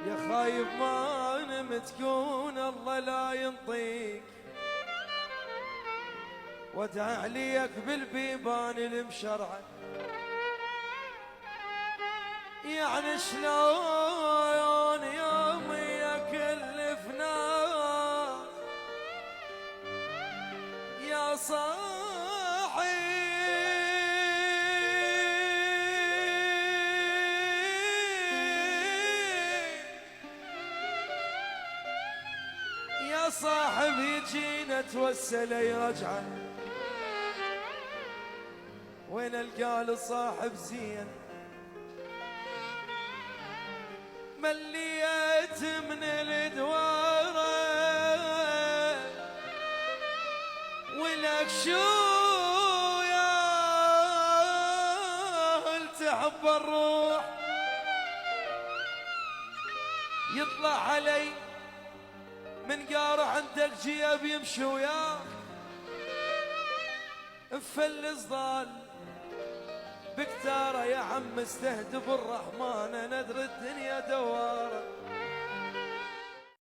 يا خايب ما نمت كون الله لا ينطيك، ودع عليك بالبيبان المشرعه. يعني شلون يومي يكلفنا يا صاحي، يا صاحب يجينا توسل يرجعه، وين القى الصاحب زين مليت من الدواره، ولك شو يا التحب الروح يطلع علي من قارع عندك جيب يمشي وياك، مفلس ضال بكتاره يا عم استهدف الرحمن ندر الدنيا دواره.